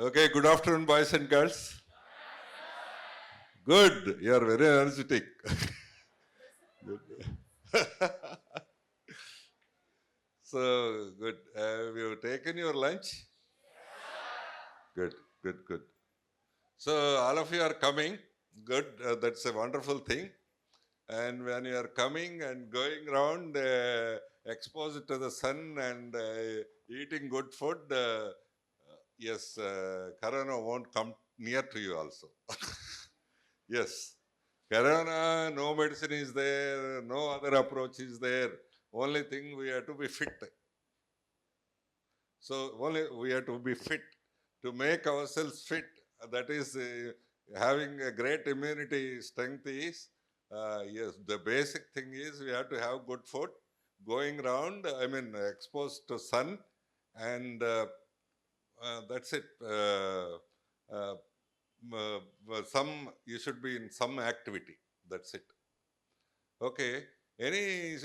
Okay, good afternoon, boys and girls. Good, you are very energetic. Good. So, good. Have you taken your lunch? Good, good, good. So, all of you are coming. Good, that's a wonderful thing. And when you are coming and going around, exposed to the sun and eating good food, yes, Corona won't come near to you also. Yes. Corona, no medicine is there, no other approach is there. Only thing we have to be fit. So only we have to be fit to make ourselves fit. That is having a great immunity strength is, yes, the basic thing is we have to have good food, going around, exposed to sun, and that's it. You should be in some activity. That's it. Okay. Any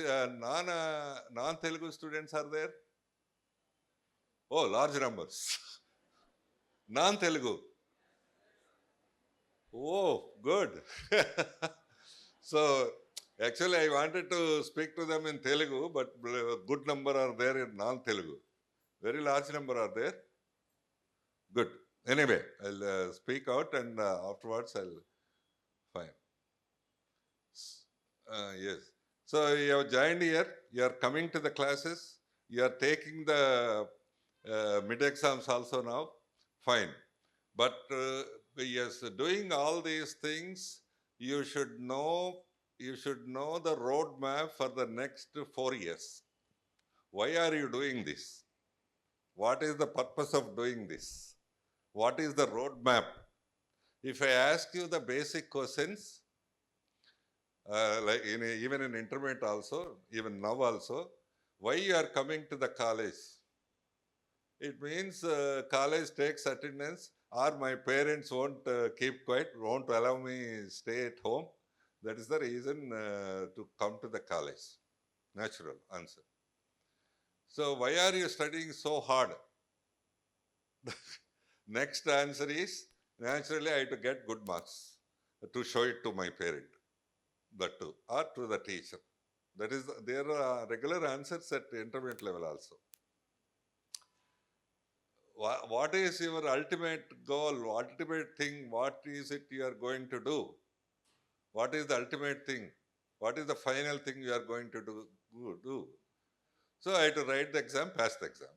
non-Telugu students are there? Oh, large numbers. Non-Telugu. Oh, good. So, actually, I wanted to speak to them in Telugu, but a good number are there in non-Telugu. Very large number are there. Good. Anyway, I'll speak out and afterwards I'll fine. Yes. So you have joined here, you are coming to the classes, you are taking the mid exams also now, fine. But yes, doing all these things, you should know the roadmap for the next 4 years. Why are you doing this? What is the purpose of doing this? What is the roadmap? If I ask you the basic questions, like even in intermediate also, even now also, why you are coming to the college? It means college takes attendance, or my parents won't keep quiet, won't allow me stay at home. That is the reason to come to the college. Natural answer. So why are you studying so hard? Next answer is, naturally I have to get good marks to show it to my parent, that too, or to the teacher. That is, there are regular answers at intermediate level also. What is your ultimate goal, ultimate thing? What is it you are going to do? What is the ultimate thing? What is the final thing you are going to do? So I had to write the exam, pass the exam.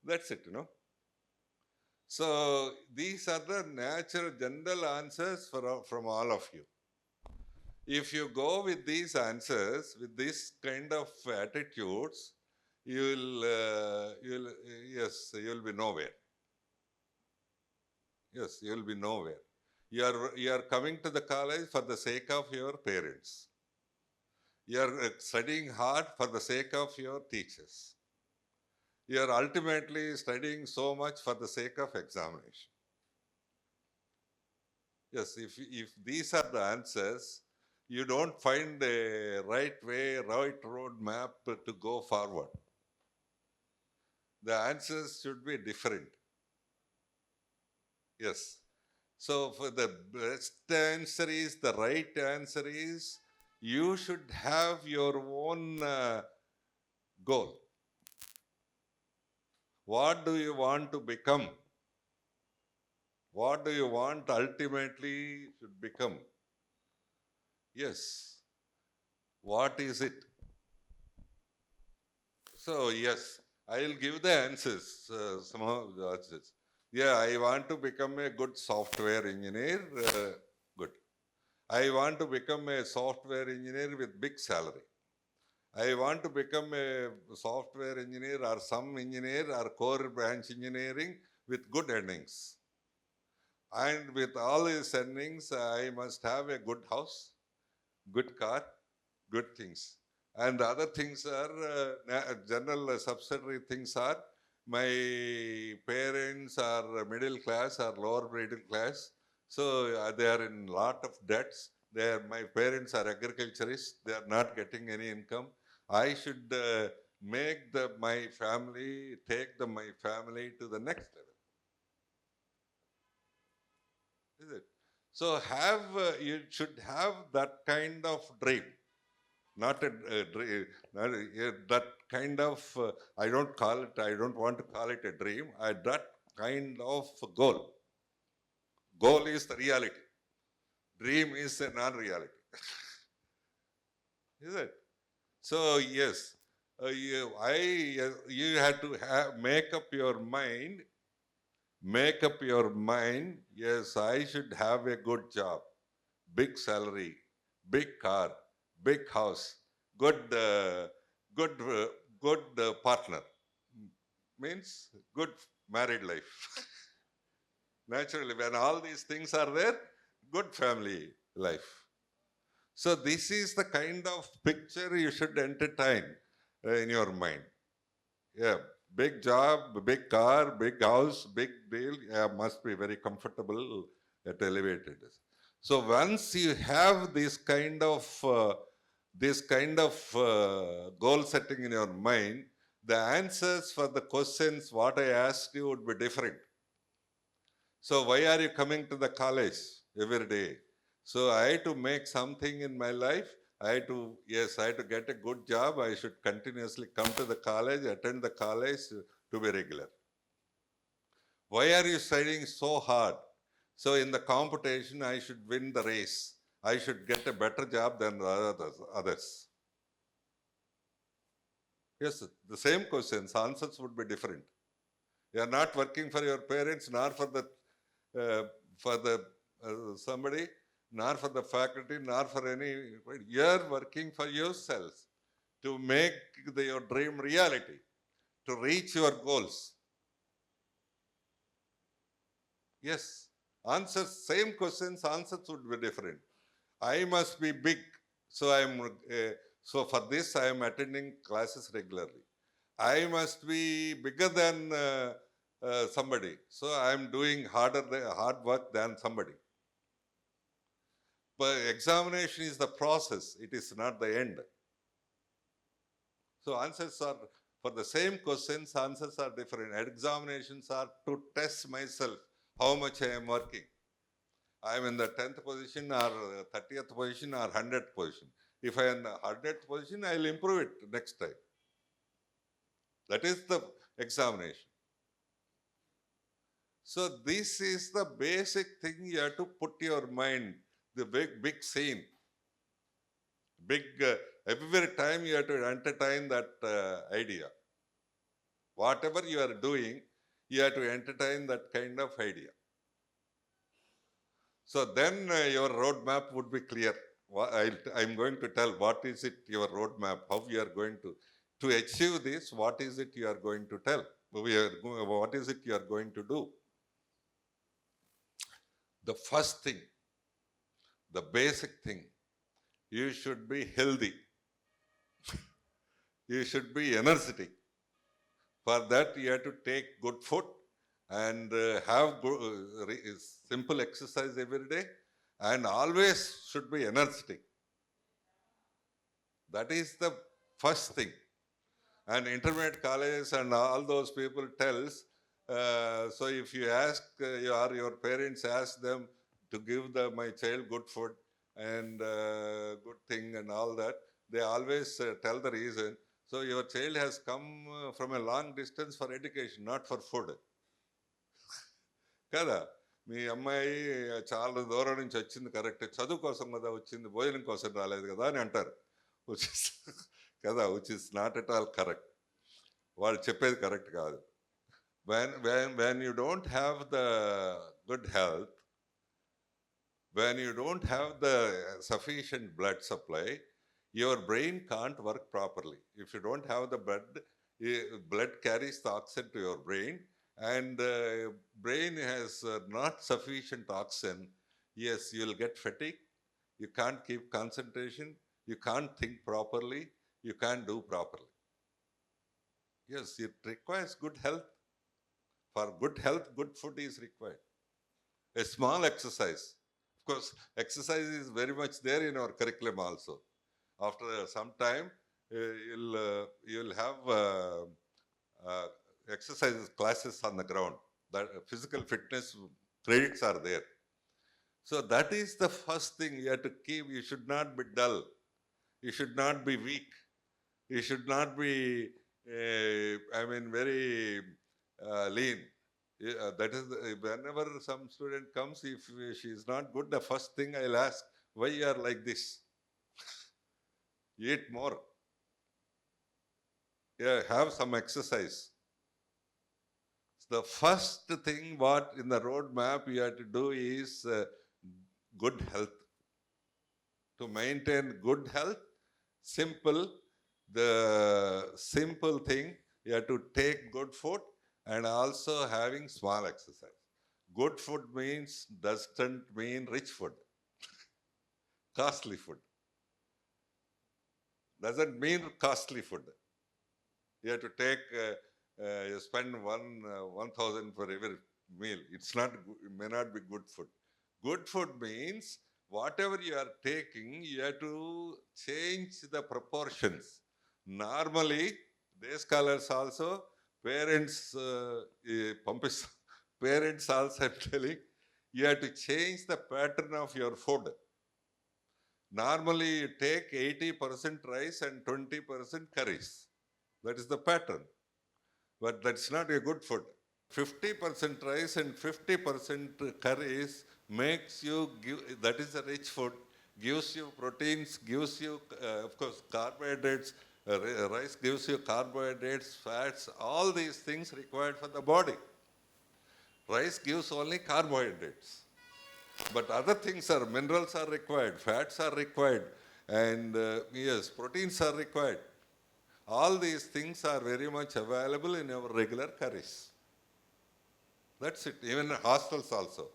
That's it, So these are the natural general answers from all of you. If you go with these answers, with this kind of attitudes, you'll be nowhere. Yes, you'll be nowhere. You are coming to the college for the sake of your parents. You are studying hard for the sake of your teachers. You are ultimately studying so much for the sake of examination. Yes, if these are the answers, you don't find a right way, right road map to go forward. The answers should be different. Yes. So for the best answer is, the right answer is, you should have your own goal. What do you want to become? What do you want ultimately should become? Yes. What is it? So, yes, I will give the answers, some of the answers. Yeah, I want to become a good software engineer. Good. I want to become a software engineer with big salary. I want to become a software engineer or some engineer or core branch engineering with good earnings. And with all these earnings, I must have a good house, good car, good things. And the other things are general subsidiary things are, my parents are middle class or lower middle class. So they are in lot of debts. My parents are agriculturists. They are not getting any income. I should take my family to the next level. Is it? So you should have that kind of dream, not a dream, that kind of, I don't want to call it a dream, that kind of goal. Goal is the reality. Dream is a non-reality. Is it? So yes, you have to make up your mind. Make up your mind. Yes, I should have a good job, big salary, big car, big house, good, good, good partner. Means good married life. Naturally, when all these things are there, good family life. So this is the kind of picture you should entertain in your mind. Yeah, big job, big car, big house, big deal. Yeah, must be very comfortable at elevated. So once you have this kind of goal setting in your mind, the answers for the questions what I asked you would be different. So why are you coming to the college every day? So I had to make something in my life. I had to get a good job. I should continuously come to the college, attend the college to be regular. Why are you studying so hard? So in the competition, I should win the race. I should get a better job than the others. Yes, the same questions, answers would be different. You are not working for your parents, nor for the somebody, nor for the faculty, nor for any. You are working for yourself to make your dream reality, to reach your goals. Yes, answers, same questions, answers would be different. I must be big, so so for this I am attending classes regularly. I must be bigger than somebody, so I am doing hard work than somebody. But examination is the process; it is not the end. So answers are for the same questions. Answers are different. Examinations are to test myself how much I am working. I am in the 10th position or 30th position or 100th position. If I am in the 100th position, I will improve it next time. That is the examination. So this is the basic thing you have to put your mind, the big scene. Every time you have to entertain that idea. Whatever you are doing, you have to entertain that kind of idea. So then your roadmap would be clear. I'm going to tell what is it, your roadmap, how you are going to achieve this, what is it you are going to tell, what is it you are going to do. The first thing, the basic thing, you should be healthy. You should be energetic. For that, you have to take good food and have simple exercise every day, and always should be energetic. That is the first thing. And intermediate colleges and all those people tells, so if you ask your parents ask them to give my child good food and good thing and all that, they always tell the reason. So your child has come from a long distance for education, not for food. కదా మీ అమ్మాయి చాలా దూరం నుంచి వచ్చింది correct, చదువు కోసం కదా వచ్చింది, భోజనం కోసం రాలేదు కదా అని అంటారు. కదా, which is not at all correct. వాళ్ళు చెప్పేది కరెక్ట్ కాదు. when you don't have the good health, when you don't have the sufficient blood supply, your brain can't work properly. If you don't have the blood carries the oxygen to your brain, and brain has not sufficient oxygen. Yes, you will get fatigue, you can't keep concentration, you can't think properly, you can't do properly. Yes, it requires good health. For good health, good food is required. A small exercise. Of course, exercise is very much there in our curriculum also. After some time, you'll have exercise classes on the ground. That physical fitness credits are there. So that is the first thing you have to keep. You should not be dull. You should not be weak. You should not be, very lean. That is, whenever some student comes, if she is not good, the first thing I'll ask, why you are like this? Eat more. Yeah, have some exercise. The first thing what in the roadmap you have to do is good health. To maintain good health, the simple thing, you have to take good food and also having small exercise. Good food doesn't mean rich food, costly food. Doesn't mean costly food. You have to take, you spend 1,000 for every meal. It may not be good food. Good food means whatever you are taking, you have to change the proportions. Normally, day scholars also, parents, parents also I'm telling, you have to change the pattern of your food. Normally, you take 80% rice and 20% curries. That is the pattern. But that's not a good food. 50% rice and 50% curries makes you give, that is a rich food, gives you proteins, gives you, of course, carbohydrates. Rice gives you carbohydrates, fats, all these things required for the body. Rice gives only carbohydrates. But other things are, minerals are required, fats are required, and yes, proteins are required. All these things are very much available in our regular curries. That's it. Even in hostels also.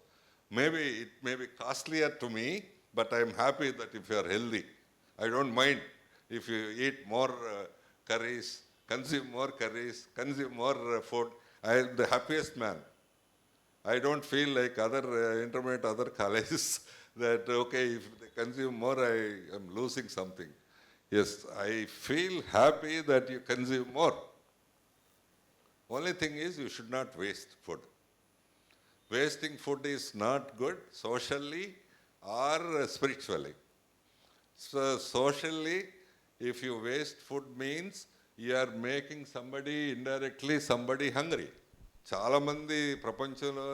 Maybe it may be costlier to me, but I'm happy that if you are healthy, I don't mind if you eat more curries, consume more food. I am the happiest man. I don't feel like other intermediate, other colleges that, okay, if they consume more, I am losing something. Yes, I feel happy that you consume more. Only thing is you should not waste food. Wasting food is not good socially or spiritually. So socially, if you waste food means you are making indirectly somebody hungry. చాలా మంది ప్రపంచంలో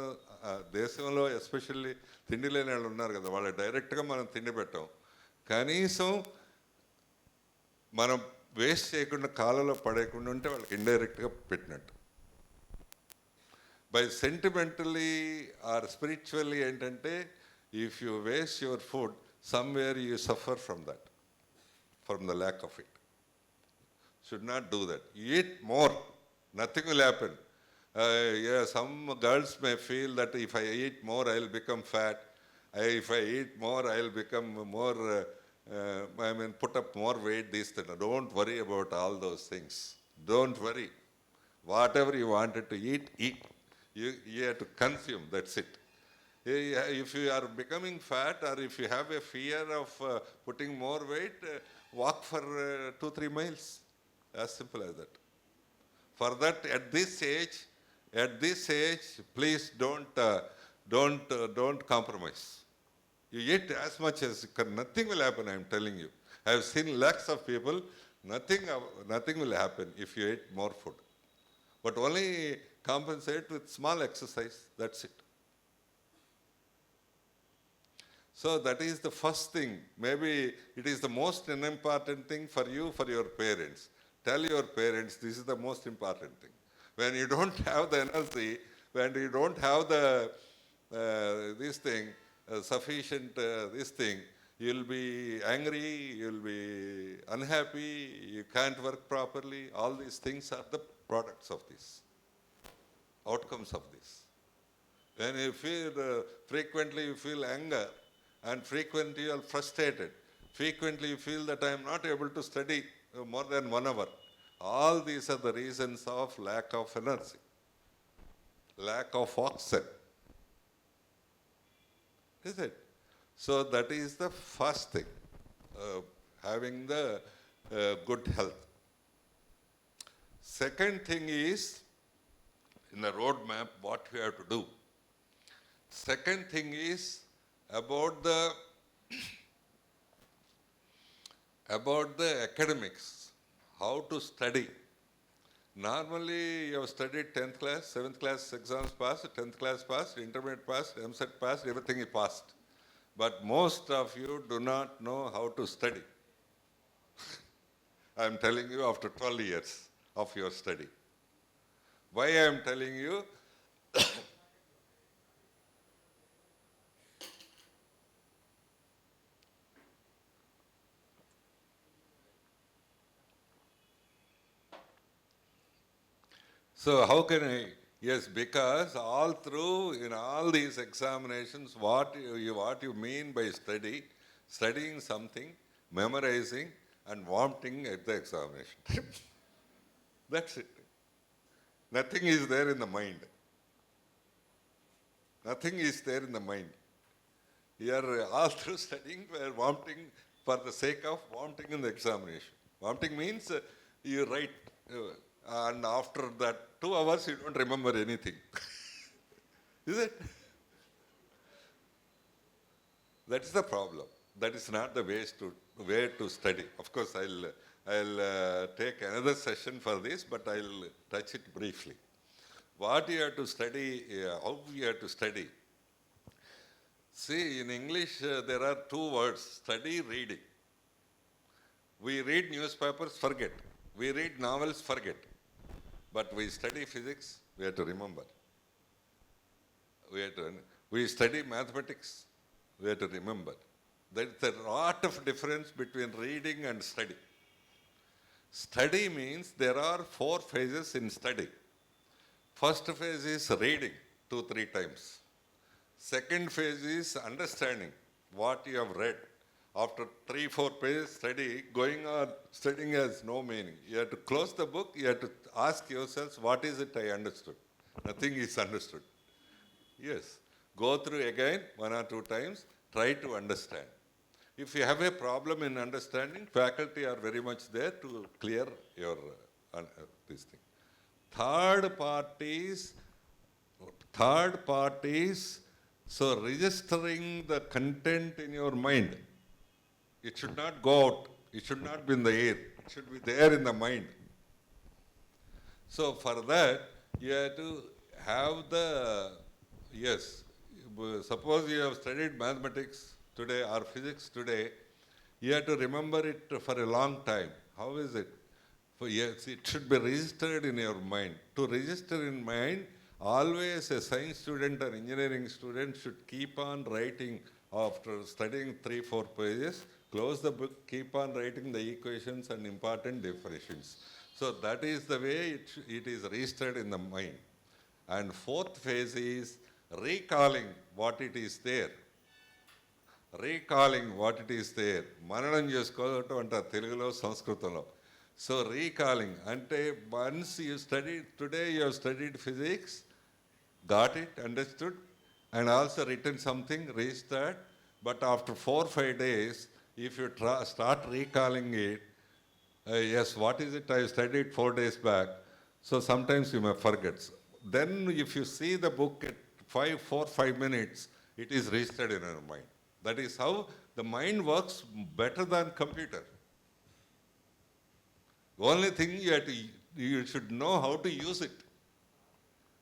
దేశంలో especially తిండి లేని వాళ్ళు ఉన్నారు కదా, వాళ్ళు డైరెక్ట్గా మనం తిండి పెట్టాం. కనీసం మనం వేస్ట్ చేయకుండా కాలంలో పడేయకుండా ఉంటే వాళ్ళకి ఇండైరెక్ట్గా పెట్టినట్టు. By sentimentally or spiritually ఏంటంటే, if you waste your food, somewhere you suffer from that, from the lack of it. Should not do that. Eat more, nothing will happen. Some girls may feel that if I eat more, I'll become fat. If I eat more, I'll become more, put up more weight, this, that. Don't worry about all those things. Don't worry. Whatever you wanted to eat, eat. You have to consume, that's it. If you are becoming fat or if you have a fear of putting more weight, walk for 2-3 miles. As simple as that. For that, at this age, please don't compromise. You eat as much as you can. Nothing will happen, I am telling you. I have seen lakhs of people, nothing will happen if you eat more food. But only compensate with small exercise, that's it. So that is the first thing. Maybe it is the most important thing for you, for your parents. Tell your parents this is the most important thing. When you don't have the energy, when you don't have the sufficient this thing, you'll be angry, you'll be unhappy, you can't work properly. All these things are the products of this, outcomes of this. When you feel, frequently you feel anger, and frequently you are frustrated, frequently you feel that I am not able to study more than 1 hour. All these are the reasons of lack of energy, lack of oxygen. Is it? So that is the first thing, having the good health. Second thing is, in the roadmap, what we have to do. Second thing is about the academics, how to study. Normally, you have studied 10th class, 7th class exams passed, 10th class passed, intermediate passed, MSET passed, everything is passed. But most of you do not know how to study. I am telling you after 12 years of your study. Why I am telling you? So how can I? Yes, because all through in all these examinations, what you mean by studying something, memorizing, and vomiting at the examination. That's it. Nothing is there in the mind. Nothing is there in the mind. You are all through studying, vomiting for the sake of vomiting in the examination. Vomiting means you write, and after that 2 hours you don't remember anything. Is it? That is the problem. That is not the way to study. Of course, I'll take another session for this, but I'll touch it briefly. What you have to study, how you have to study. See, in English, there are 2 words, study, reading. We read newspapers, forget. We read novels, forget. But we study physics, we have to remember. We study mathematics, we have to remember. There is a lot of difference between reading and study. Study means there are 4 phases in study. First phase is reading 2-3 times. Second phase is understanding what you have read. After 3-4 pages studying has no meaning. You have to close the book, you have to ask yourselves, what is it I understood? Nothing is understood. Yes. Go through again 1 or 2 times, try to understand. If you have a problem in understanding, faculty are very much there to clear your this thing. Third parties, so registering the content in your mind. It should not go out. It should not be in the air. It should be there in the mind. So for that, you have to have suppose you have studied mathematics today or physics today, you have to remember it for a long time. How is it? Yes, it should be registered in your mind. To register in mind, always a science student or engineering student should keep on writing after studying 3-4 pages, close the book, keep on writing the equations and important definitions. So that is the way it is registered in the mind. And 4th phase is recalling what it is there. Recalling what it is there. Mananam chesukovatam antaru Telugulo, Sanskritamlo. So recalling, ante once you studied, today you have studied physics, got it, understood, and also written something, registered, but after 4-5 days, if you start recalling it, yes, what is it I studied 4 days back, so sometimes you may forget. Then if you see the book at 4-5 minutes, it is registered in your mind. That is how the mind works better than computer. The only thing you should know how to use it,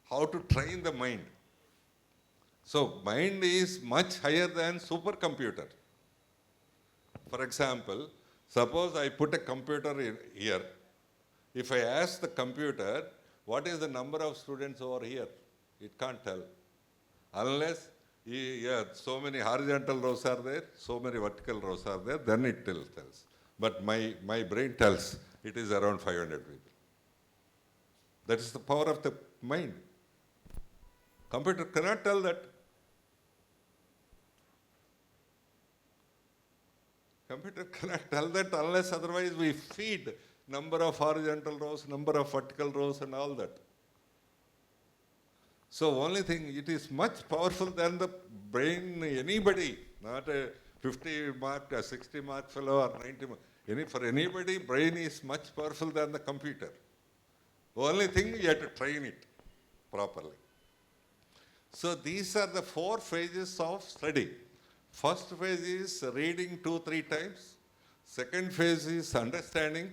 how to train the mind. So mind is much higher than supercomputer. For example, suppose I put a computer here. If I ask the computer, what is the number of students over here? It can't tell. Unless, so many horizontal rows are there, so many vertical rows are there, then it tells. But my brain tells it is around 500 people. That is the power of the mind. Computer cannot tell that. Computer cannot tell that unless otherwise we feed number of horizontal rows, number of vertical rows and all that. So only thing, it is much powerful than the brain, anybody, not a 50 mark, a 60 mark fellow or 90 mark. For anybody, brain is much powerful than the computer. Only thing, you have to train it properly. So these are the 4 phases of study. First phase is reading 2-3 times. Second phase is understanding.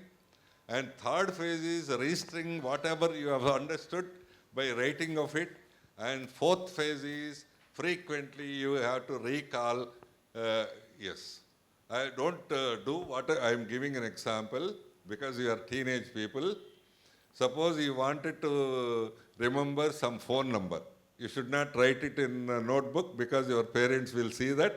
And third phase is registering whatever you have understood by writing of it. And fourth phase is frequently you have to recall. Yes, I don't do what I am giving an example because you are teenage people. Suppose you wanted to remember some phone number. You should not write it in a notebook because your parents will see that.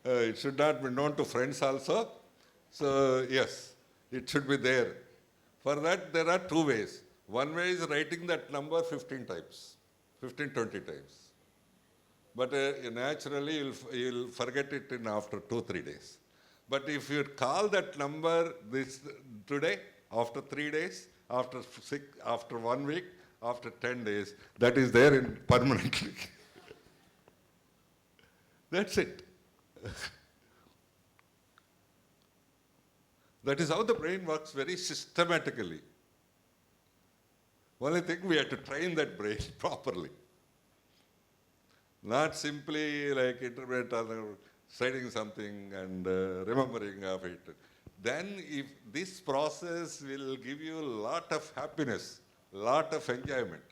It should not be known to friends also. So yes, it should be there. For that, there are two ways. One way is writing that number 15 times, 15, 20 times. But naturally, you'll forget it in after 2-3 days. But if you call that number today, after 3 days, after 1 week, after 10 days, that is there in permanently. That's it. That is how the brain works very systematically. Only thing, we have to train that brain properly. Not simply like interpret or studying something and remembering of it. Then if this process will give you a lot of happiness, lot of enjoyment.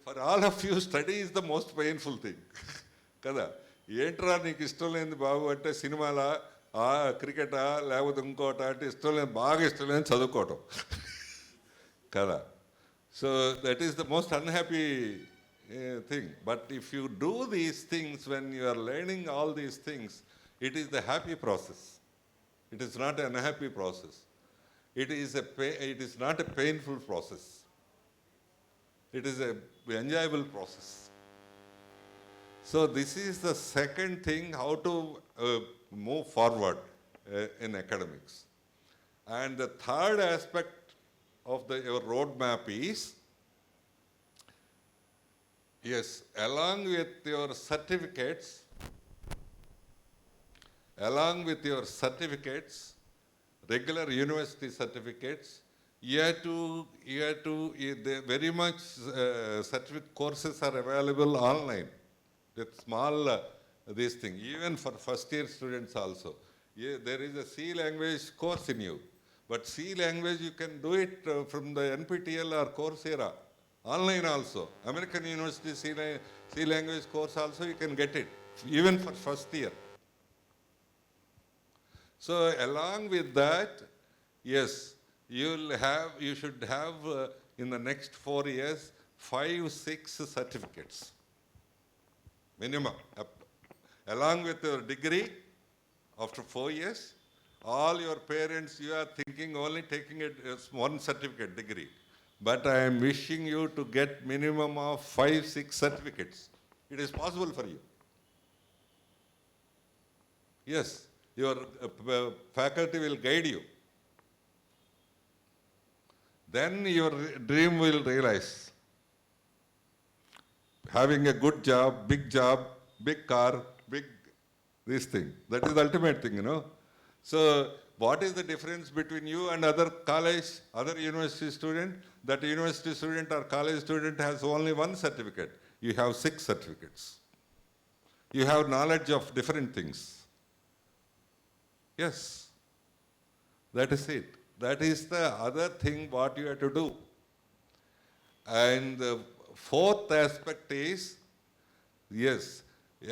For all of you, study is the most painful thing. Kada? ఏంట్రా నీకు ఇష్టం లేని బాబు అంటే సినిమాలా క్రికెటా లేకపోతే ఇంకోట అంటే ఇష్టం లేని బాగా ఇష్టం లేని చదువుకోవటం కదా. So that is the most unhappy thing. But if you do these things when you are learning all these things, it is the happy process. It is not an unhappy process. It is not a painful process. It is an enjoyable process. So this is the second thing, how to move forward in academics. And the third aspect of your roadmap is, yes, along with your certificates, regular university certificates, very much certificate courses are available online. That small this thing, even for first year students also. There is a C language course in you, but C language you can do it from the NPTEL or Coursera. Online also. American University C language course also you can get it, even for first year. So along with that, yes, you should have in the next 4 years, 5-6 certificates. Minimum. Along with your degree, after 4 years, all your parents, you are thinking only taking one certificate degree. But I am wishing you to get minimum of 5-6 certificates. It is possible for you. Yes, your faculty will guide you. Then your dream will realize. Having a good job, big car, this thing. That is the ultimate thing, you know. So what is the difference between you and other university student? That university student or college student has only one certificate. You have 6 certificates. You have knowledge of different things. Yes, that is it. That is the other thing what you have to do. And the fourth aspect is, yes,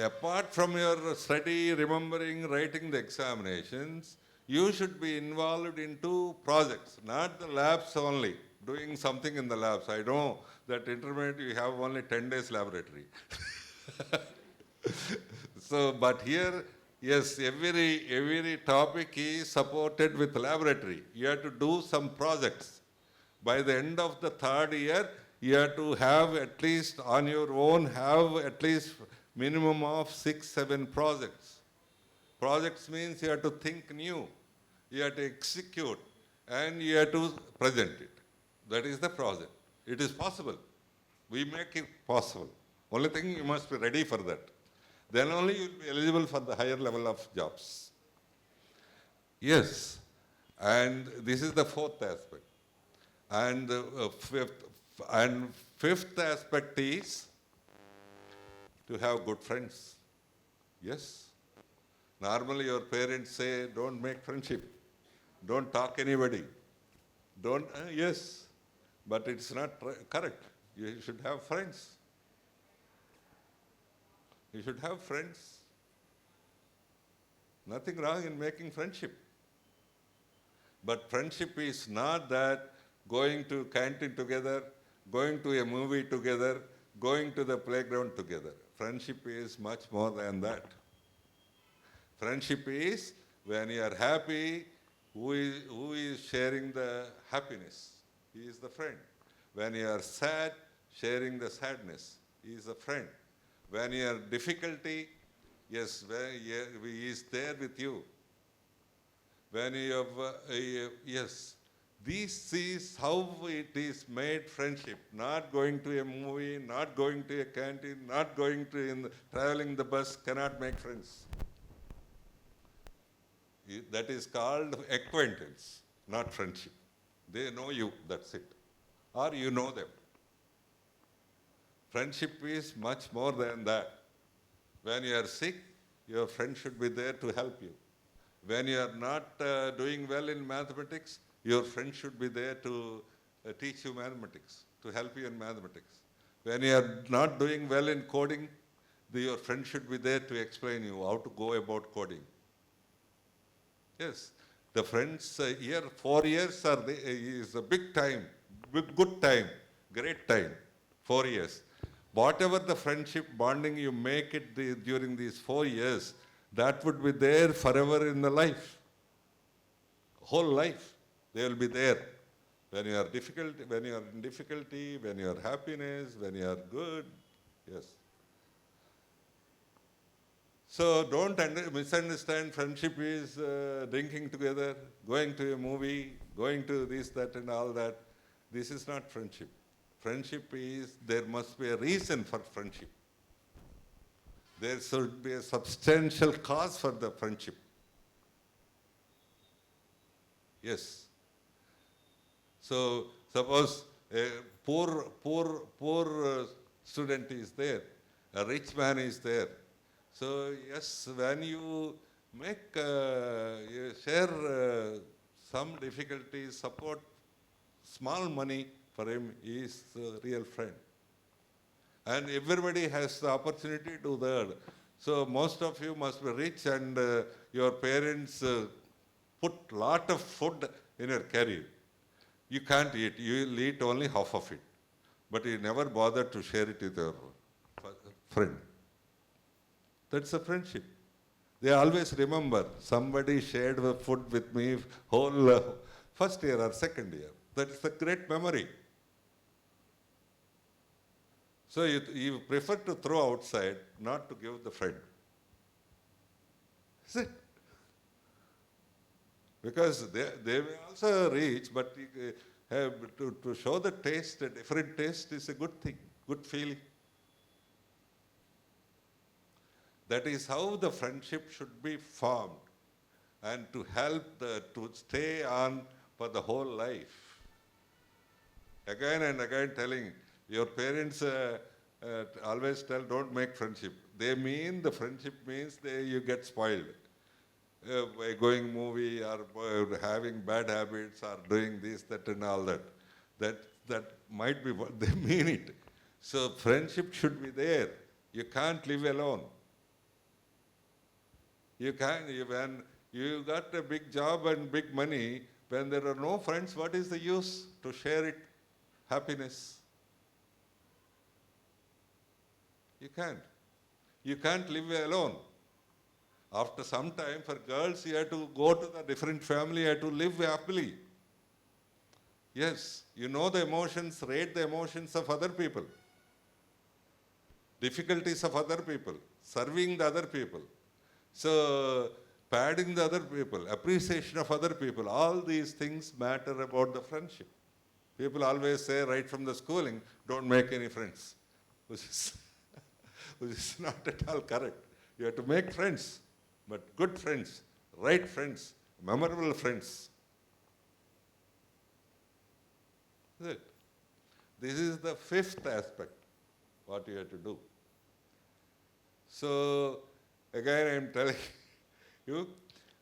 apart from your study, remembering, writing the examinations, you should be involved into projects, not the labs only, doing something in the labs. I know that intermediate you have only 10 days laboratory. So, but here, yes, every topic is supported with laboratory. You have to do some projects. By the end of the 3rd year, you have to have at least on your own, have at least minimum of 6-7 projects. Projects means you have to think new, you have to execute, and you have to present it. That is the project. It is possible. We make it possible. Only thing, you must be ready for that. Then only you will be eligible for the higher level of jobs. Yes, and this is the 4th aspect. And fifth aspect is to have good friends. Yes. Normally your parents say, don't make friendship. Don't talk anybody. Don't, yes. But it's not correct. You should have friends. You should have friends. Nothing wrong in making friendship. But friendship is not that going to canteen together, going to a movie together, going to the playground together. Friendship is much more than that. Friendship is when you are happy, who is sharing the happiness? He is the friend. When you are sad, sharing the sadness. He is a friend. When you are difficulty, yes, he is there with you. When you have, yes, this is how it is made friendship. Not going to a movie, not going to a canteen, not going to traveling the bus cannot make friends. That is called acquaintance, not friendship. They know you, that's it. Or you know them. Friendship is much more than that. When you are sick, your friend should be there to help you. When you are not doing well in mathematics, your friend should be there to teach you mathematics, to help you in mathematics. When you are not doing well in coding, your friend should be there to explain you how to go about coding. Yes, the friends here, 4 years is a big time, good time, great time, 4 years. Whatever the friendship bonding you make it during these 4 years, that would be there forever in the life. Whole life, they will be there. When you are when you are in difficulty, when you are happiness, when you are good, yes. So don't misunderstand friendship is drinking together, going to a movie, going to this, that and all that. This is not friendship. Friendship is, there must be a reason for friendship. There should be a substantial cause for the friendship. Yes. So suppose a poor student is there, a rich man is there. So yes, when you you share some difficulties, support small money for him, he is a real friend. And everybody has the opportunity to learn. So most of you must be rich and your parents put lot of food in your career. You can't eat, you will eat only half of it. But you never bother to share it with your friend. That's a friendship. They always remember, somebody shared the food with me whole first year or second year. That's a great memory. So you prefer to throw outside, not to give the friend. Is it? Because they may also reach, but to show the taste, a different taste is a good thing, good feeling. That is how the friendship should be formed and to help to stay on for the whole life. Again and again telling, your parents always tell, don't make friendship. They mean, the friendship means you get spoiled. By going movie or having bad habits or doing this, that and all that. That might be what they mean it. So friendship should be there. You can't live alone. When you got a big job and big money, when there are no friends, what is the use to share it? Happiness. You can't. You can't live alone. After some time, for girls, you have to go to the different family, you have to live happily. Yes, you know the emotions, rate the emotions of other people. Difficulties of other people, serving the other people. So, padding the other people, appreciation of other people, all these things matter about the friendship. People always say right from the schooling, don't make any friends, which is not at all correct. You have to make friends, but good friends, right friends, memorable friends. Is it? This is the fifth aspect, what you have to do. So, again I am telling you,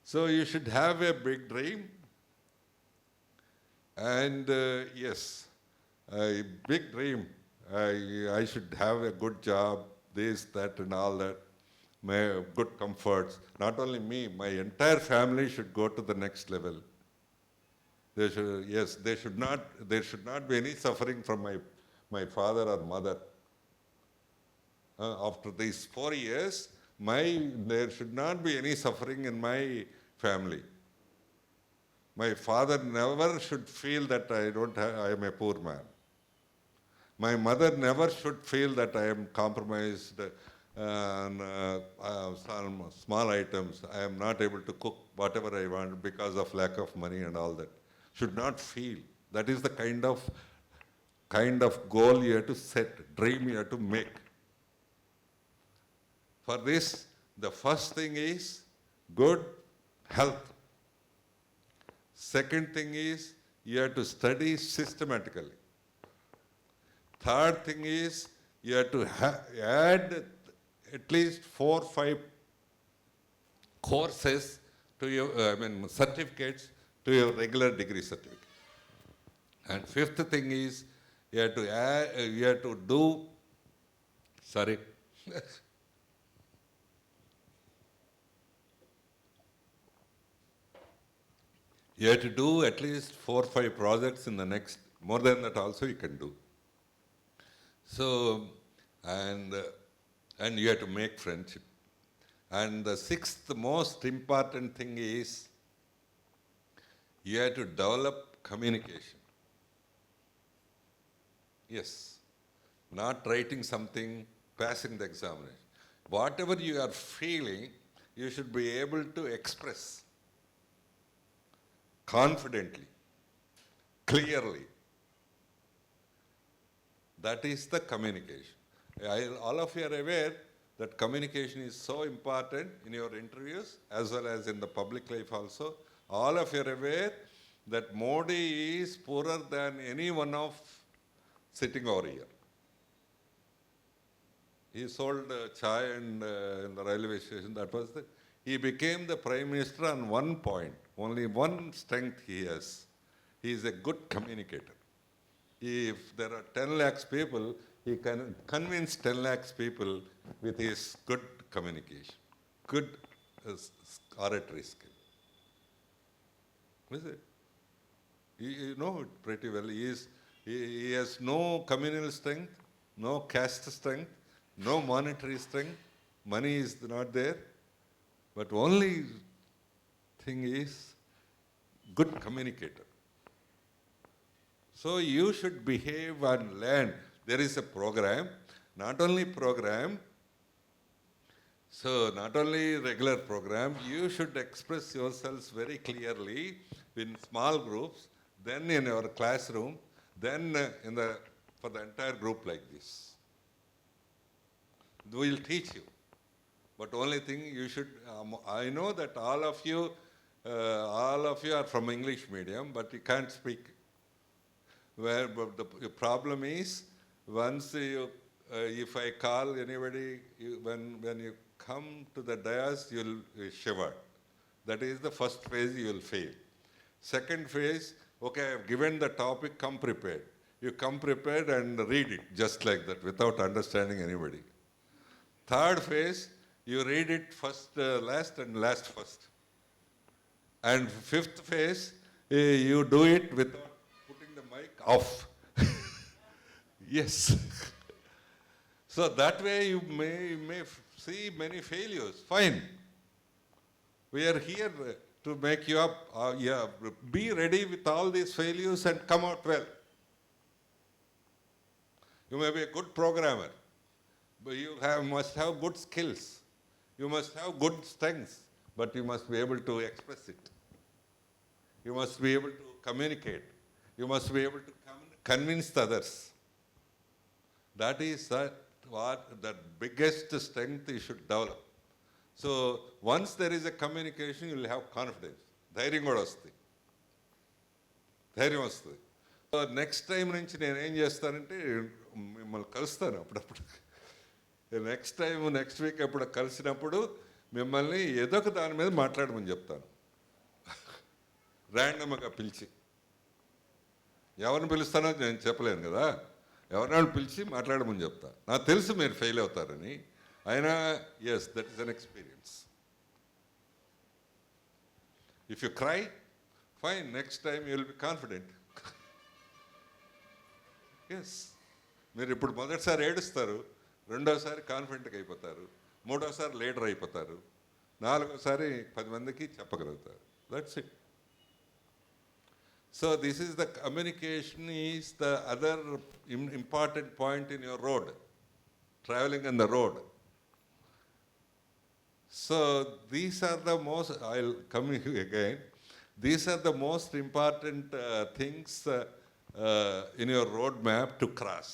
so you should have a big dream, and yes, a big dream. I should have a good job, this, that, and all that. My good comforts. Not only me, my entire family should go to the next level. They should, yes, there should not be any suffering from my father or mother. After these 4 years, there should not be any suffering in my family. My father never should feel that I am a poor man. My mother never should feel that I am compromised on some small items. I am not able to cook whatever I want because of lack of money and all that. Should not feel. That is the kind of goal you have to set, dream you have to make. For this, the first thing is good health. Second thing is you have to study systematically. Third thing is you have to add at least 4 or 5 courses to your, certificates to your regular degree certificate. And fifth thing is you have to do, sorry, you have to do at least 4 or 5 projects in the next, more than that also you can do. So, and you have to make friendship. And the sixth most important thing is you have to develop communication. Yes, not writing something, passing the examination. Whatever you are feeling, you should be able to express confidently, clearly. That is the communication. All of you are aware that communication is so important in your interviews as well as in the public life also. All of you are aware that Modi is poorer than any one of sitting over here. He sold chai in the railway station. He became the Prime Minister on one point. Only one strength he has. He is a good communicator. If there are 10 lakhs people, he can convince 10 lakhs people with his good communication, good oratory skill. Is it? You know it pretty well. He has no communal strength, no caste strength, no monetary strength. Money is not there. But only thing is good communicator. So you should behave and learn. There is a program, not only regular program, you should express yourselves very clearly in small groups, then in your classroom, then for the entire group like this. We will teach you. But only thing you should, I know that all of you are from English medium, but you can't speak. But the problem is, once if I call anybody, when you come to the dais, you'll shiver. That is the first phase you will fail. Second phase, okay, I've given the topic, come prepared. You come prepared and read it just like that without understanding anybody. Third phase, you read it first last and last first. And fifth phase, you do it without putting the mic off. Yes. So that way you may see many failures. Fine. We are here to make you up. Be ready with all these failures and come out well. You may be a good programmer, but you must have good skills. You must have good strengths, but you must be able to express it. You must be able to communicate. You must be able to convince others. That is what the biggest strength you should develop. So once there is a communication, you will have confidence. ధైర్యం కూడా వస్తుంది. So next time నుంచి నేను ఏం చేస్తానంటే మిమ్మల్ని కలుస్తాను అప్పుడప్పుడు. నెక్స్ట్ వీక్ ఎప్పుడు కలిసినప్పుడు మిమ్మల్ని ఏదో ఒక దాని మీద మాట్లాడమని చెప్తాను. ర్యాండమ్గా పిలిచి, ఎవరిని పిలుస్తానో నేను చెప్పలేను కదా, ఎవరినైనా పిలిచి మాట్లాడమని చెప్తా. నాకు తెలుసు మీరు ఫెయిల్ అవుతారని, అయినా yes, that is an experience. If you cry, fine, next time you will be confident. Yes, మీరు ఇప్పుడు మొదటిసారి ఏడుస్తారు, రెండోసారి కాన్ఫిడెంట్గా అయిపోతారు, మూడోసారి లీడర్ అయిపోతారు, నాలుగోసారి 10 మందికి చెప్పగలుగుతారు. That's it. So this is the communication is the other important point in your road, traveling on the road. So these are the most, I'll come again, these are the most important things in your road map to cross.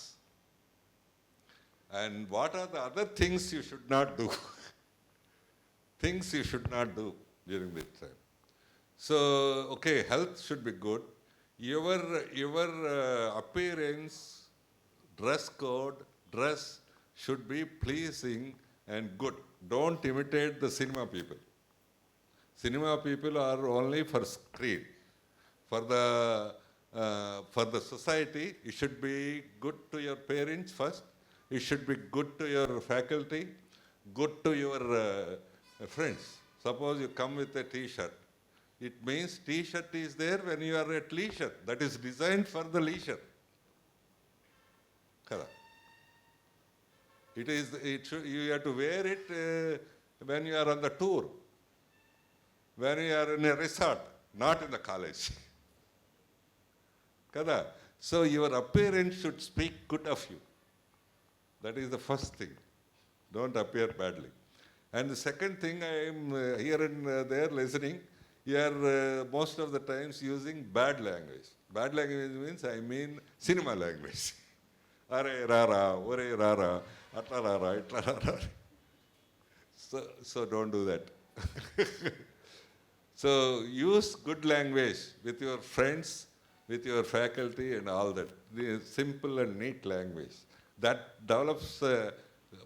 And what are the other things you should not do? Things you should not do during this time. So, okay, health should be good. Your appearance, dress should be pleasing and good. Don't imitate the cinema people. Cinema people are only for screen. For the society, it should be good to your parents first. It should be good to your faculty, good to your friends. Suppose you come with a T-shirt. It means T-shirt is there when you are at leisure. That is designed for the leisure. Kada. You have to wear it when you are on the tour, when you are in a resort, not in the college. Kada. So your appearance should speak good of you. That is the first thing. Don't appear badly. And the second thing, I am here and there listening. You are most of the times using bad language. Bad language means, I mean cinema language. Are rara, ore rara, atla rara, itla rara. So don't do that. So use good language with your friends, with your faculty and all that. The simple and neat language. That develops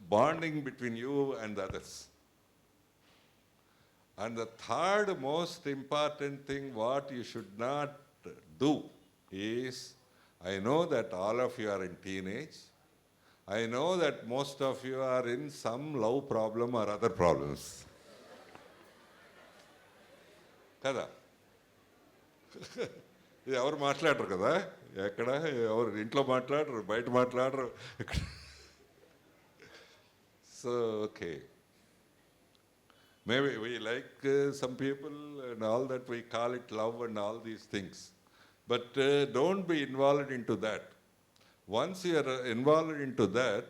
bonding between you and the others. And the third most important thing what you should not do is, I know that all of you are in teenage. I know that most of you are in some love problem or other problems. Kada? ఇది ఎవరు మాట్లాడరు కదా, ఎక్కడ ఎవరు ఇంట్లో మాట్లాడరు, బయట మాట్లాడరు. So, okay. Maybe we like some people and all that, we call it love and all these things. But don't be involved into that. Once you are involved into that,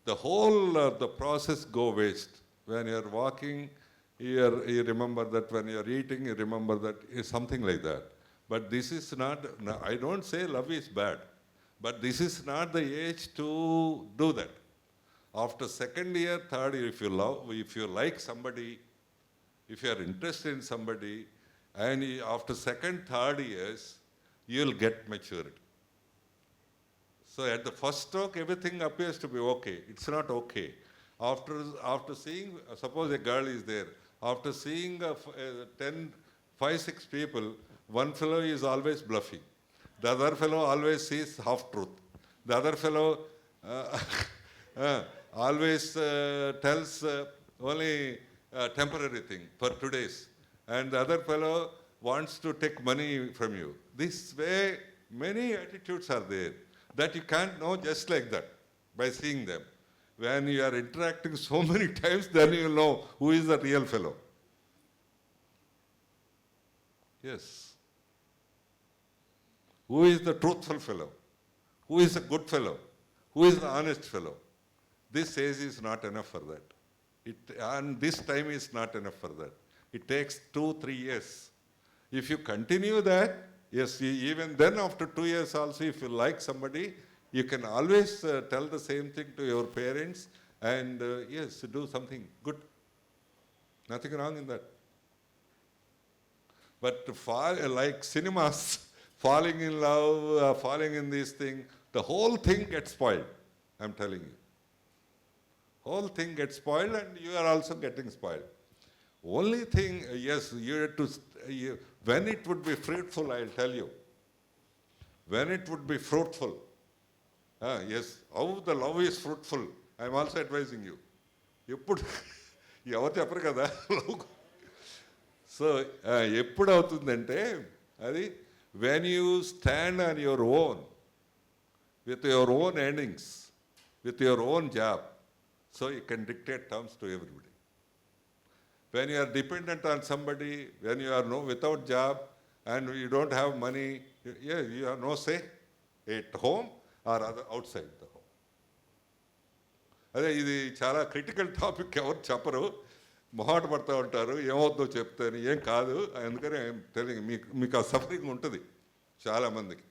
the whole the process go waste. When you are walking, you remember that. When you are eating, you remember that. Something like that. But this is not, I don't say love is bad, but this is not the age to do that. After second year, third year, if you like somebody, if you are interested in somebody, and after second, third years, you will get maturity. So at the first stroke, everything appears to be okay. It's not okay. After seeing, suppose a girl is there, after seeing 5-6 people, one fellow is always bluffing. The other fellow always sees half truth. The other fellow always tells only temporary thing for 2 days, and the other fellow wants to take money from you. This way, many attitudes are there that you can't know just like that by seeing them. When you are interacting so many times, then you will know who is the real fellow. Yes. Who is the truthful fellow? Who is a good fellow? Who is the honest fellow? This age is not enough for that. And this time is not enough for that. It takes 2-3 years. If you continue that, yes, even then after 2 years also, if you like somebody, you can always tell the same thing to your parents and yes, do something good. Nothing wrong in that. But like cinemas, falling in love, falling in this thing, the whole thing gets spoiled. I'm telling you. Whole thing gets spoiled and you are also getting spoiled. Only thing, yes, you have to, when it would be fruitful, I'll tell you. When it would be fruitful. Yes, how the love is fruitful, I'm also advising you. ఎప్పుడు ఎవరు చెప్పరు కదా so ఎప్పుడు అవుతుందంటే అది when you stand on your own with your own earnings, with your own job, so you can dictate terms to everybody. When you are dependent on somebody, when you are without job and you don't have money, you have no say at home or outside the home. అదే ఇది చాలా critical topic, ఎవరు చెప్పరు, మొహాట పడుతూ ఉంటారు, ఏమవుతుందో చెప్తాను, ఏం కాదు. అందుకని తెలియదు మీకు ఆ సఫరింగ్ ఉంటుంది చాలామందికి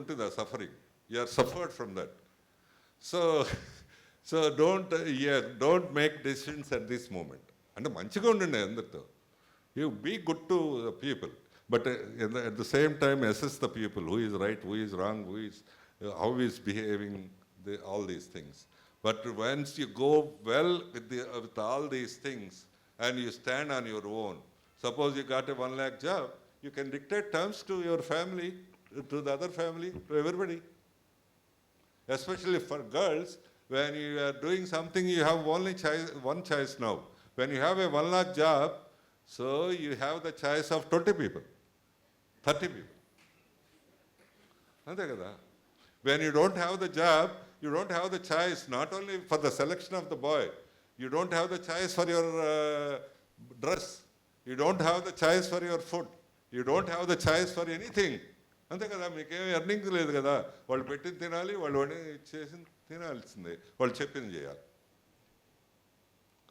ఉంటుంది ఆ suffering. You are suffered from that. So don't make decisions at this moment. అంటే మంచిగా ఉండండి అందరితో, you be good to the people, but at the same time assess the people, who is right, who is wrong, who is how is behaving, all these things. But once you go well with all these things and you stand on your own, suppose you got a 1 lakh job, you can dictate terms to your family, to the other family, to everybody. Especially for girls, when you are doing something, you have only one choice now. When you have a 1 lakh job, so you have the choice of 20 people, 30 people. Ante kada. When you don't have the job, you don't have the choice, not only for the selection of the boy, you don't have the choice for your dress, you don't have the choice for your food, you don't have the choice for anything. అంతే కదా, మీకేం earning లేదు కదా, వాళ్ళు పెట్టింది తినాలి, వాళ్ళు చేసింది తినాల్సిందే, వాళ్ళు చెప్పింది చేయాలి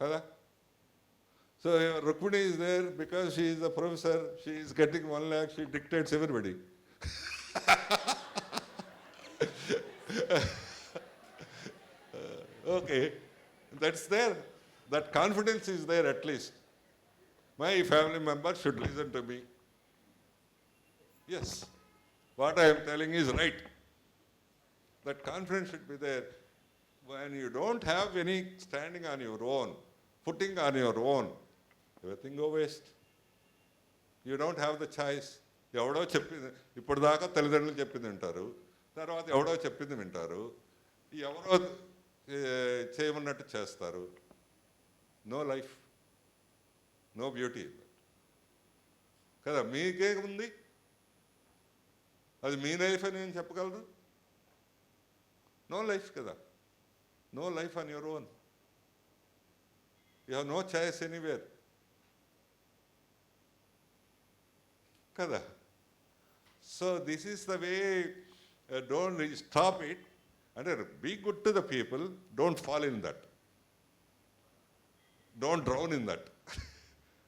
కదా. So Rukmini is there because she is a professor, she is getting 1 lakh, she dictates everybody. Okay, that's there. That confidence is there at least. My family members should listen to me. Yes, what I am telling is right. That confidence should be there. When you don't have any standing on your own, footing on your own, everything go waste. You don't have the choice. ఎవడో చెప్పింది, ఇప్పుడు దాకా తల్లిదండ్రులు చెప్పింది వింటారు, తర్వాత ఎవడో చెప్పింది వింటారు, ఎవరో చేయమన్నట్టు చేస్తారు. నో లైఫ్, నో బ్యూటీ కదా. మీకేముంది, అది మీ లైఫ్ అని నేను చెప్పగలరు? నో లైఫ్ కదా, no life on your own. You have no choice anywhere kada. So this is the way, don't stop it, and be good to the people, don't fall in that, don't drown in that.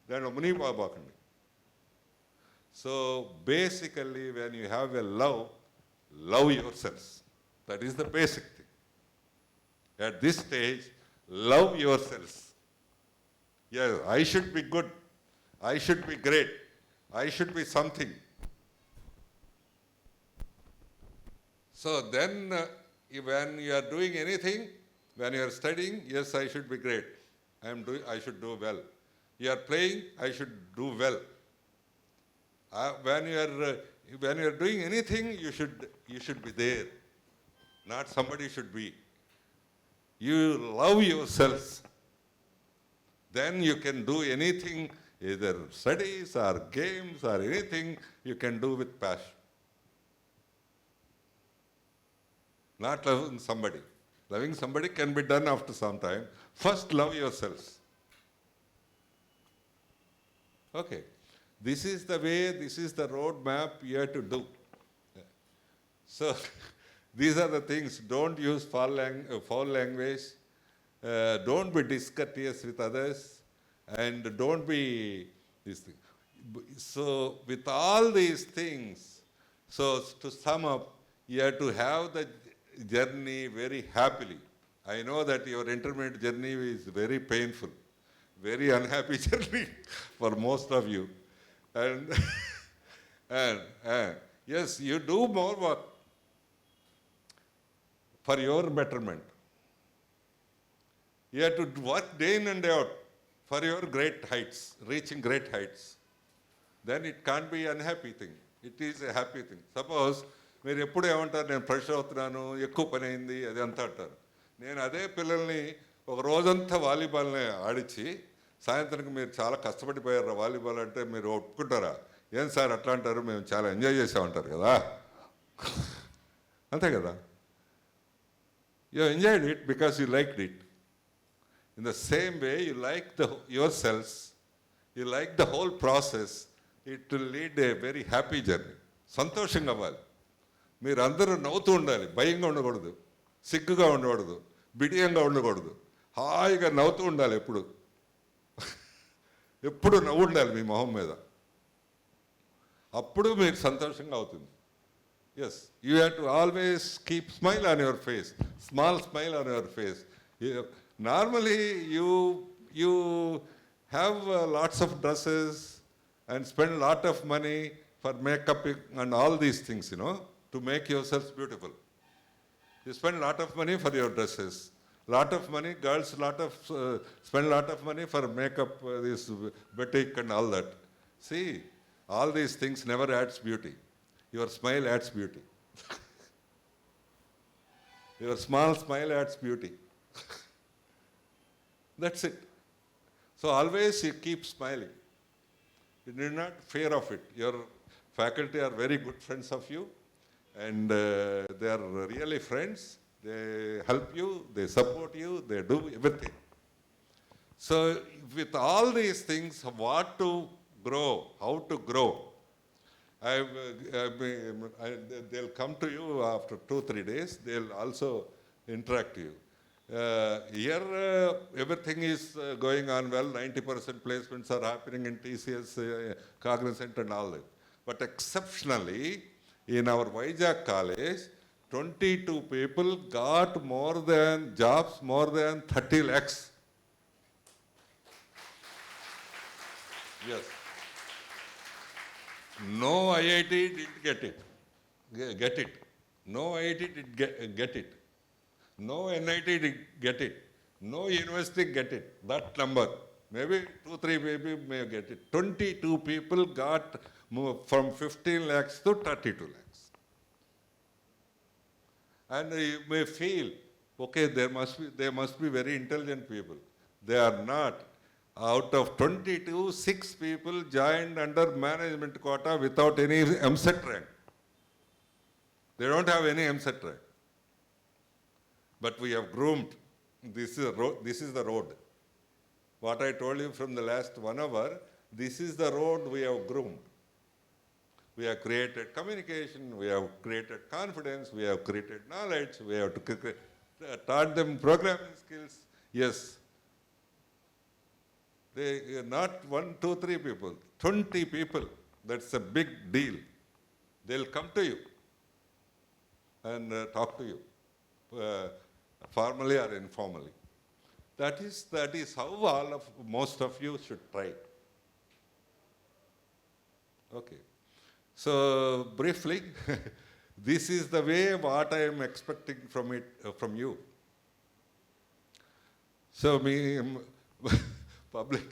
Then muni babakandi. So basically when you have a love yourselves. That is the basic thing. At this stage, love yourselves. Yeah, I should be good, I should be great, I should be something. So then when you are doing anything, when you are studying, yes, I should be great, I should do well. You are playing, I should do well. When you are doing anything, you should be there, not somebody should be. You love yourselves, then you can do anything, either studies or games or anything, you can do with passion. Not loving somebody. Loving somebody can be done after some time. First love yourselves. Okay, this is the way, this is the road map you have to do. So these are the things. Don't use foul language, don't be discourteous with others, and don't be this thing. So with all these things, so to sum up, you have to have the journey very happily. I know that your intermediate journey is very painful, very unhappy journey for most of you, and And yes, you do more work for your betterment. You have to work day in and day out for your great heights, reaching great heights. Then it can't be an unhappy thing. It is a happy thing. Suppose మీరు ఎప్పుడు ఏమంటారు, నేను pressure అవుతున్నాను, ఎక్కువ పని అయింది, అది అంతా అంటారు. నేను అదే పిల్లల్ని ఒక రోజంతా వాలీబాల్ని ఆడించి సాయంత్రానికి మీరు చాలా కష్టపడిపోయారు వాలీబాల్ అంటే మీరు ఒప్పుకుంటారా? ఏం సార్ అట్లా అంటారు, మేము చాలా ఎంజాయ్ చేసామంటారు కదా. అంతే కదా. You enjoyed it because you liked it. In the same way you like your cells, you like the whole process. It will lead a very happy journey. సంతోషంగా అవ్వాలి. మీరు అందరూ నవ్వుతూ ఉండాలి, భయంగా ఉండకూడదు, సిగ్గుగా ఉండకూడదు, బిడియంగా ఉండకూడదు. హాయిగా నవ్వుతూ ఉండాలి. ఎప్పుడు నవ్వు ఉండాలి మీ మొహం మీద. అప్పుడు మీరు సంతోషంగా అవుతుంది. Yes, you have to always keep smile on your face, small smile on your face. Normally you have lots of dresses and spend lot of money for makeup and all these things, to make yourselves beautiful. You spend lot of money for your dresses, lot of money, girls spend lot of money for makeup, this boutique and all that. See, all these things never adds beauty. Your smile adds beauty. Your small smile adds beauty. That's it. So always you keep smiling. You need not fear of it. Your faculty are very good friends of you, and they are really friends. They help you, they support you, they do everything. So with all these things, what to grow, how to grow, they'll come to you after 2-3 days. They'll also interact with you. Here everything is going on well. 90% placements are happening in TCS, Cognizant and all that. But exceptionally, in our Vizag college, 22 people got jobs more than 30 lakhs. Yes. No IIT did get it. No IIT did get it. No NIT did get it. No university get it. That number. Maybe 2-3 maybe may get it. 22 people got from 15 lakhs to 32 lakhs. And you may feel, okay, they must be very intelligent people. They are not. Out of 22, 6 people joined under management quota without any MSET rank. They don't have any MSET rank. But we have groomed. This is the road. What I told you from the last 1 hour, this is the road we have groomed. We have created communication, we have created confidence, we have created knowledge, we have taught them programming skills. Yes. They are not 1, 2, 3 people, 20 people. That's a big deal. They'll come to you and talk to you. Formally or informally. That is how most of you should try. Okay. So briefly, this is the way what I am expecting from you. So public,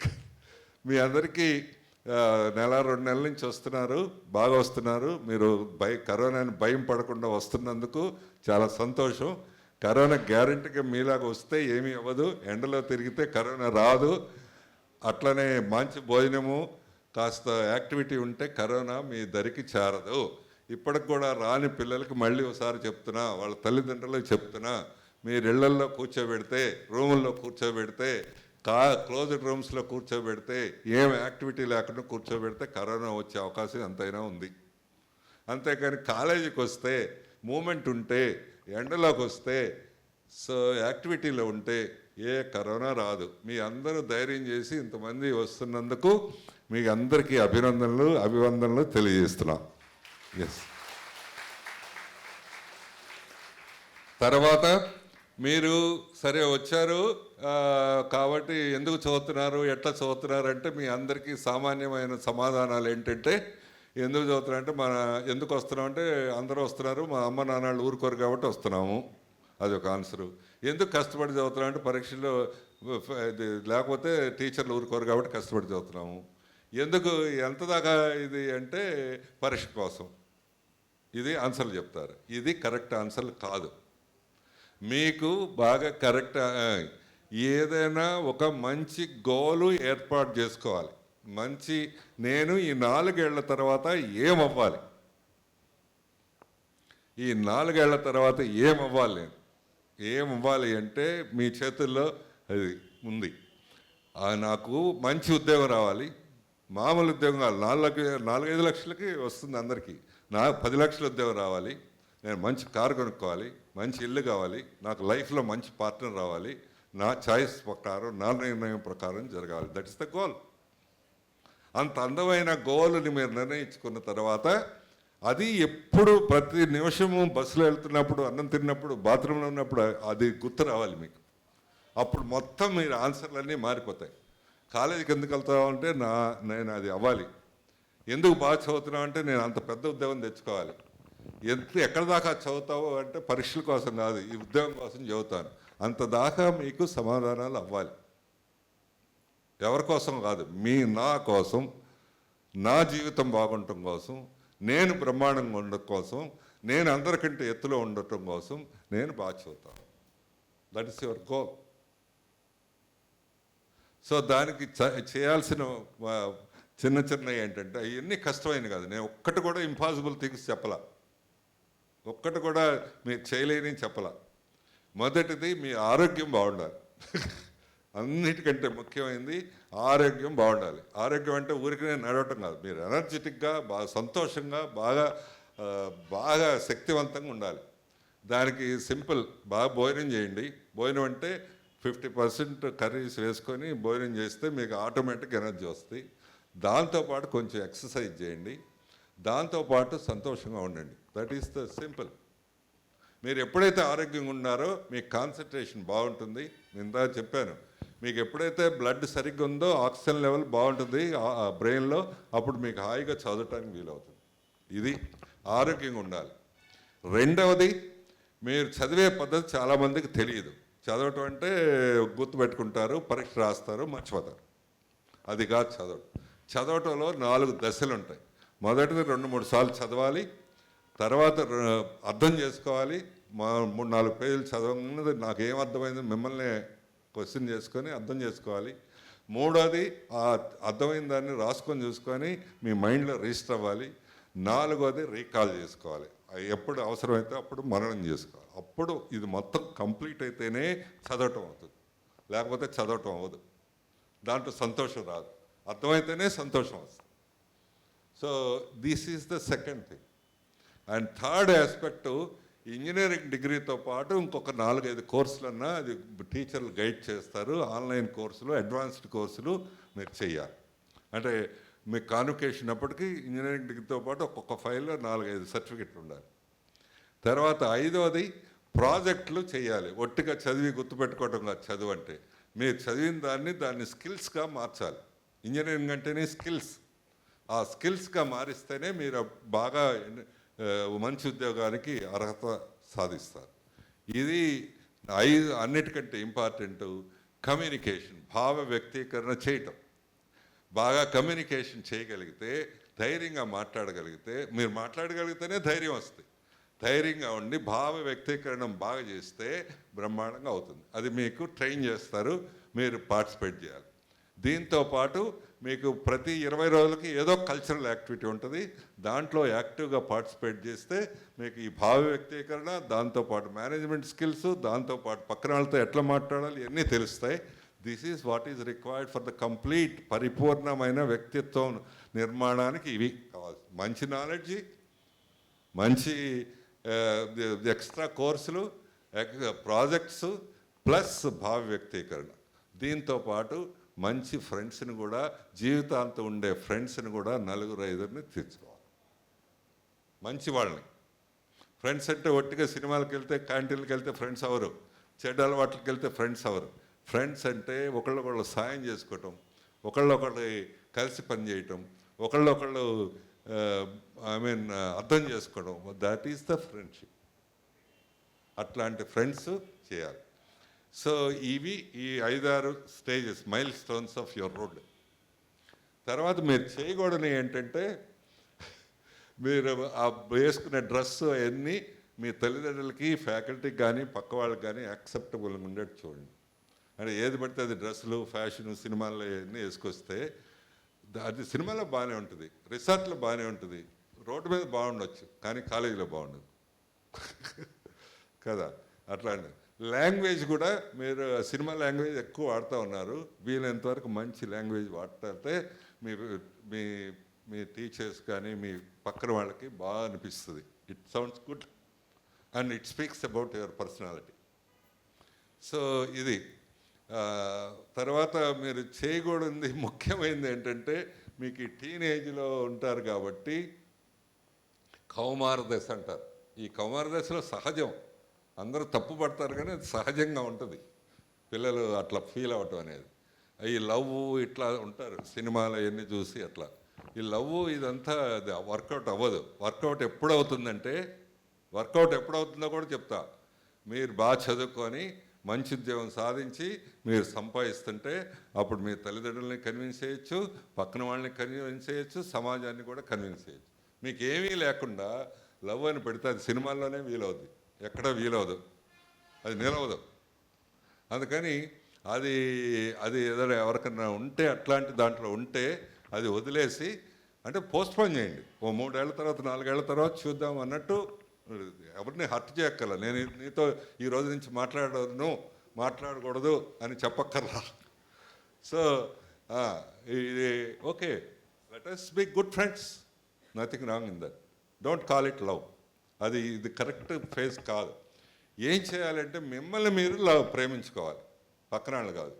మీ అందరికీ నెల 2 నెలల నుంచి వస్తున్నారు, బాగా వస్తున్నారు. మీరు కరోనాని భయం పడకుండా వస్తున్నందుకు చాలా సంతోషం. కరోనా గ్యారెంటీగా మీలాగా వస్తే ఏమీ అవ్వదు. ఎండలో తిరిగితే కరోనా రాదు. అట్లనే మంచి భోజనము, కాస్త యాక్టివిటీ ఉంటే కరోనా మీ దరికి చేరదు. ఇప్పటికి కూడా రాని పిల్లలకి మళ్ళీ ఒకసారి చెప్తున్నా, వాళ్ళ తల్లిదండ్రులకు చెప్తున్నా, మీరు ఇళ్లల్లో కూర్చోబెడితే, రూముల్లో కూర్చోబెడితే, క్లోజ్డ్ రూమ్స్లో కూర్చోబెడితే, ఏం యాక్టివిటీ లేకుండా కూర్చోబెడితే కరోనా వచ్చే అవకాశం ఎంతైనా ఉంది. అంతేకాని కాలేజీకి వస్తే, మూమెంట్ ఉంటే, ఎండలోకి వస్తే, సో యాక్టివిటీలో ఉంటే ఏ కరోనా రాదు. మీ అందరూ ధైర్యం చేసి ఇంతమంది వస్తున్నందుకు మీ అందరికీ అభివందనలు తెలియజేస్తున్నాం. ఎస్. తర్వాత మీరు సరే వచ్చారు కాబట్టి ఎందుకు చదువుతున్నారు, ఎట్లా చదువుతున్నారు అంటే మీ అందరికీ సామాన్యమైన సమాధానాలు ఏంటంటే, ఎందుకు చదువుతున్నారంటే ఎందుకు వస్తున్నామంటే అందరూ వస్తున్నారు, మా అమ్మ నాన్నలు ఊరుకోరు కాబట్టి వస్తున్నాము, అది ఒక ఆన్సరు. ఎందుకు కష్టపడి చదువుతున్నామంటే పరీక్షల్లో లేకపోతే టీచర్లు ఊరుకోరు కాబట్టి కష్టపడి చదువుతున్నాము. ఎందుకు ఎంత దాకా ఇది అంటే పరీక్ష కోసం. ఇది ఆన్సర్లు చెప్తారు. ఇది కరెక్ట్ ఆన్సర్లు కాదు. మీకు బాగా కరెక్ట్ ఏదైనా ఒక మంచి గోలు ఏర్పాటు చేసుకోవాలి. నేను ఈ 4 ఏళ్ల తర్వాత ఏమవ్వాలి, ఈ 4 ఏళ్ల తర్వాత ఏమవ్వాలి, నేను ఏమవ్వాలి అంటే మీ చేతుల్లో అది ఉంది. నాకు మంచి ఉద్యోగం రావాలి, మామూలు ఉద్యోగం కావాలి. 4-5 లక్షలకి వస్తుంది అందరికీ. నాకు 10 లక్షల ఉద్యోగం రావాలి, నేను మంచి కారు కొనుక్కోవాలి, మంచి ఇల్లు కావాలి, నాకు లైఫ్లో మంచి పార్ట్నర్ రావాలి, నా చాయిస్ ప్రకారం, నా నిర్ణయం ప్రకారం జరగాలి. That is the goal. అంత అందమైన గోల్ని మీరు నిర్ణయించుకున్న తర్వాత అది ఎప్పుడు ప్రతి నిమిషము బస్సులో వెళ్తున్నప్పుడు, అన్నం తిన్నప్పుడు, బాత్రూంలో ఉన్నప్పుడు అది గుర్తు రావాలి మీకు. అప్పుడు మొత్తం మీరు ఆన్సర్లన్నీ మారిపోతాయి. కాలేజీకి ఎందుకు వెళ్తావు అంటే నేను అది అవ్వాలి. ఎందుకు బాగా చదువుతున్నావు అంటే నేను అంత పెద్ద ఉద్యోగం తెచ్చుకోవాలి. ఎక్కడ దాకా చదువుతావు అంటే పరీక్షల కోసం కాదు, ఈ ఉద్యోగం కోసం చదువుతాను. అంత దాకా మీకు సమాధానాలు అవ్వాలి. ఎవరి కోసం కాదు, నా కోసం, నా జీవితం బాగుండటం కోసం, నేను బ్రహ్మాండంగా ఉండటం కోసం, నేను అందరికంటే ఎత్తులో ఉండటం కోసం నేను బాగా చదువుతాను. That is your goal. So దానికి చేయాల్సిన చిన్న ఏంటంటే అవన్నీ కష్టమైనవి కాదు. నేను ఒక్కటి కూడా ఇంపాసిబుల్ థింగ్స్ చెప్పలా, ఒక్కటి కూడా మీరు చేయలేని చెప్పలా. మొదటిది మీ ఆరోగ్యం బాగుండాలి. అన్నిటికంటే ముఖ్యమైనది ఆరోగ్యం బాగుండాలి. ఆరోగ్యం అంటే ఊరికనే నడవటం కాదు, మీరు ఎనర్జెటిక్గా, బాగా సంతోషంగా, బాగా శక్తివంతంగా ఉండాలి. దానికి సింపుల్, బాగా భోజనం చేయండి. భోజనం అంటే 50% కర్రీస్ వేసుకొని భోజనం చేస్తే మీకు ఆటోమేటిక్ ఎనర్జీ వస్తుంది. దాంతోపాటు కొంచెం ఎక్సర్సైజ్ చేయండి, దాంతోపాటు సంతోషంగా ఉండండి. That is the simple. మీరు ఎప్పుడైతే ఆరోగ్యంగా ఉన్నారో మీకు కాన్సన్ట్రేషన్ బాగుంటుంది. ఇందా చెప్పాను, మీకు ఎప్పుడైతే బ్లడ్ సరిగ్గా ఉందో ఆక్సిజన్ లెవెల్ బాగుంటుంది బ్రెయిన్లో, అప్పుడు మీకు హాయిగా చదవటానికి వీలవుతుంది. ఇది ఆరోగ్యంగా ఉండాలి. రెండవది, మీరు చదివే పద్ధతి చాలామందికి తెలియదు. చదవటం అంటే గుర్తుపెట్టుకుంటారు, పరీక్ష రాస్తారు, మర్చిపోతారు. అది కాదు చదవటం. చదవటంలో 4 దశలు ఉంటాయి. మొదటిది 2-3 సార్లు చదవాలి, తర్వాత అర్థం చేసుకోవాలి. 3-4 పేజీలు చదవగానే నాకు ఏం అర్థమైంది మిమ్మల్ని క్వశ్చన్ చేసుకొని అర్థం చేసుకోవాలి. మూడోది ఆ అర్థమైన దాన్ని రాసుకొని చూసుకొని మీ మైండ్లో రిజిస్టర్ అవ్వాలి. 4వది రీకాల్ చేసుకోవాలి. ఎప్పుడు అవసరమైతే అప్పుడు మననం చేసుకోవాలి. అప్పుడు ఇది మొత్తం కంప్లీట్ అయితేనే చదవటం అవుతుంది, లేకపోతే చదవటం అవ్వదు. దాంట్లో సంతోషం రాదు. అర్థమైతేనే సంతోషం వస్తుంది. So this is the second thing. And third aspect, engineering డిగ్రీతో పాటు ఇంకొక 4-5 కోర్సులన్నా అది టీచర్లు గైడ్ చేస్తారు. ఆన్లైన్ కోర్సులు, అడ్వాన్స్డ్ కోర్సులు మీరు చేయాలి. అంటే మీకు కాన్వకేషన్ అప్పటికి ఇంజనీరింగ్ డిగ్రీతో పాటు ఒక్కొక్క ఫైల్లో 4-5 సర్టిఫికెట్లు ఉండాలి. తర్వాత 5వది ప్రాజెక్టులు చేయాలి. ఒట్టిగా చదివి గుర్తుపెట్టుకోవడం కాదు చదువు అంటే. మీరు చదివిన దాన్ని స్కిల్స్గా మార్చాలి. ఇంజనీరింగ్ అంటేనే స్కిల్స్. ఆ స్కిల్స్గా మారిస్తేనే మీరు బాగా మంచి ఉద్యోగానికి అర్హత సాధిస్తారు. ఇది అన్నిటికంటే ఇంపార్టెంట్ కమ్యూనికేషన్, భావ వ్యక్తీకరణ చేయటం. బాగా కమ్యూనికేషన్ చేయగలిగితే, ధైర్యంగా మాట్లాడగలిగితే, మీరు మాట్లాడగలిగితేనే ధైర్యం వస్తుంది. ధైర్యంగా ఉండి భావ వ్యక్తీకరణ బాగా చేస్తే బ్రహ్మాండంగా అవుతుంది. అది మీకు ట్రైన్ చేస్తారు, మీరు పార్టిసిపేట్ చేయాలి. దీంతోపాటు మీకు ప్రతి 20 రోజులకి ఏదో కల్చరల్ యాక్టివిటీ ఉంటుంది. దాంట్లో యాక్టివ్గా పార్టిసిపేట్ చేస్తే మీకు ఈ భావ వ్యక్తీకరణ, దాంతోపాటు మేనేజ్మెంట్ స్కిల్స్, దాంతోపాటు పక్కన వాళ్ళతో ఎట్లా మాట్లాడాలి ఇవన్నీ తెలుస్తాయి. This is what is required for the complete పరిపూర్ణమైన వ్యక్తిత్వం నిర్మాణానికి ఇవి కావాలి. మంచి నాలెడ్జి, మంచి ఎక్స్ట్రా కోర్సులు, ప్రాజెక్ట్స్, ప్లస్ భావ వ్యక్తీకరణ. దీంతోపాటు మంచి ఫ్రెండ్స్ని కూడా, జీవితాంతం ఉండే ఫ్రెండ్స్ని కూడా 4-5 తెచ్చుకోవాలి. మంచి వాళ్ళని. ఫ్రెండ్స్ అంటే ఒట్టిగా సినిమాలకు వెళ్తే, క్యాంటీన్కి వెళ్తే ఫ్రెండ్స్ అవరు, చెడ్డ అలవాట్లకి వెళ్తే ఫ్రెండ్స్ అవరు. ఫ్రెండ్స్ అంటే ఒకళ్ళొకళ్ళు సాయం చేసుకోవటం, ఒకళ్ళొకళ్ళు కలిసి పనిచేయటం, ఒకళ్ళొకళ్ళు ఐ మీన్ అర్థం చేసుకోవడం, దట్ ఈస్ ద ఫ్రెండ్షిప్. అట్లాంటి ఫ్రెండ్స్ చేయాలి. సో ఇవి ఈ 5-6 stages, mile stones of your road. తర్వాత మీరు చేయకూడని ఏంటంటే, మీరు ఆ వేసుకునే డ్రెస్సు అవన్నీ మీ తల్లిదండ్రులకి, ఫ్యాకల్టీకి కానీ పక్క వాళ్ళకి కానీ యాక్సెప్టబుల్గా ఉండేట్టు చూడండి. అంటే ఏది పడితే అది డ్రెస్సులు, ఫ్యాషను, సినిమాల్లో అవన్నీ వేసుకొస్తే అది సినిమాలో బాగానే ఉంటుంది, రిసార్ట్లో బాగానే ఉంటుంది, రోడ్డు మీద బాగుండొచ్చు, కానీ కాలేజీలో బాగుండదు కదా. అట్లాంటి లాంగ్వేజ్ కూడా మీరు సినిమా లాంగ్వేజ్ ఎక్కువ వాడుతూ ఉన్నారు. వీలైనంతవరకు మంచి లాంగ్వేజ్ వాడితే మీరు మీ మీ టీచర్స్ కానీ మీ పక్కన వాళ్ళకి బాగా అనిపిస్తుంది. It sounds good and it speaks about your personality. So ఇది తర్వాత మీరు చేయకూడదు ముఖ్యమైనది ఏంటంటే, మీకు ఈ టీనేజ్లో ఉంటారు కాబట్టి కౌమార దశ అంటారు. ఈ కౌమార దశలో సహజం, అందరూ తప్పు పడతారు కానీ అది సహజంగా ఉంటుంది పిల్లలు అట్లా ఫీల్ అవ్వటం అనేది. ఈ లవ్ ఇట్లా ఉంటారు సినిమాలు అవన్నీ చూసి అట్లా. ఈ లవ్ ఇదంతా అది వర్కౌట్ అవ్వదు. వర్కౌట్ ఎప్పుడవుతుందంటే, వర్కౌట్ ఎప్పుడవుతుందో కూడా చెప్తా. మీరు బాగా చదువుకొని మంచి ఉద్యోగం సాధించి మీరు సంపాదిస్తుంటే అప్పుడు మీ తల్లిదండ్రులని కన్విన్స్ చేయొచ్చు, పక్కన వాళ్ళని కన్విన్స్ చేయొచ్చు, సమాజాన్ని కూడా కన్విన్స్ చేయొచ్చు. మీకు ఏమీ లేకుండా లవ్ అని పెడితే అది సినిమాల్లోనే వీలవుద్ది, ఎక్కడ వీలవదు, అది నిలవదు. అందుకని అది అది ఏదైనా ఎవరికన్నా ఉంటే, అట్లాంటి దాంట్లో ఉంటే అది వదిలేసి, అంటే పోస్ట్పోన్ చేయండి. ఓ 3 ఏళ్ల తర్వాత 4 ఏళ్ల తర్వాత చూద్దాం అన్నట్టు. ఎవరిని హర్ట్ చేయక్కర్లా. నేను నీతో ఈ రోజు నుంచి మాట్లాడకూడదు అని చెప్పక్కర్లా. సో ఇది okay, let us be good friends, nothing wrong in that. Don't call it love. ఇది కరెక్ట్ ఫేజ్ కాదు. ఏం చేయాలంటే మిమ్మల్ని మీరు ప్రేమించుకోవాలి, పక్కన వాళ్ళు కాదు.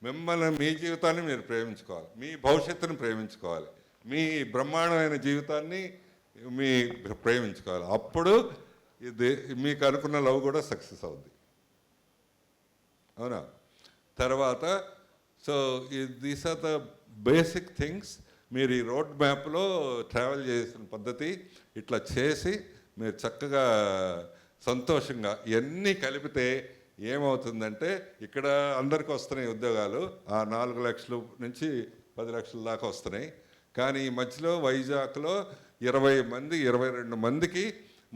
మిమ్మల్ని, మీ జీవితాన్ని మీరు ప్రేమించుకోవాలి, మీ భవిష్యత్తును ప్రేమించుకోవాలి, మీ బ్రహ్మాండమైన జీవితాన్ని మీ ప్రేమించుకోవాలి. అప్పుడు ఇది మీకు అనుకున్న లవ్ కూడా సక్సెస్ అవుద్ది. అవునా? తర్వాత so these are the basic things. మీరు ఈ రోడ్ మ్యాప్లో ట్రావెల్ చేసిన పద్ధతి ఇట్లా చేసి మీరు చక్కగా సంతోషంగా ఇవన్నీ కలిపితే ఏమవుతుందంటే, ఇక్కడ అందరికీ వస్తున్నాయి ఉద్యోగాలు, ఆ 4 లక్షల నుంచి 10 లక్షల దాకా వస్తున్నాయి. కానీ ఈ మధ్యలో వైజాగ్లో 20 మంది 22 మందికి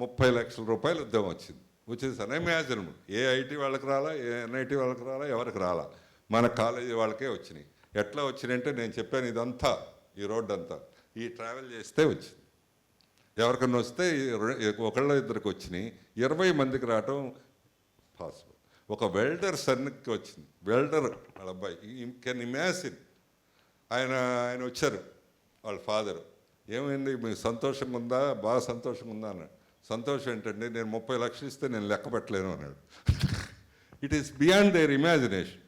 30 లక్షల రూపాయలు ఉద్యోగం వచ్చింది. Which is unimaginable. A IT వాళ్ళకి రాలా, ఏ ఎన్ఐటీ వాళ్ళకి రాలా, ఎవరికి రాలా, మన కాలేజీ వాళ్ళకే వచ్చినాయి. ఎట్లా వచ్చినాయంటే, నేను చెప్పాను ఇదంతా, ఈ రోడ్డు అంతా ఈ ట్రావెల్ చేస్తే వచ్చింది. ఎవరికన్నా వస్తే ఒకళ్ళ ఇద్దరికి వచ్చినాయి, 20 మందికి రావటం పాసిబుల్. ఒక వెల్డర్ సన్కి వచ్చింది, వెల్డర్ వాళ్ళ అబ్బాయి. Can imagine. ఆయన వచ్చారు, వాళ్ళ ఫాదరు. ఏమైంది, మీకు సంతోషంగా ఉందా? బాగా సంతోషంగా ఉందా అన్నాడు. సంతోషం ఏంటండి, నేను 30 లక్షలు ఇస్తే నేను లెక్క పెట్టలేను అన్నాడు. It is beyond there imagination.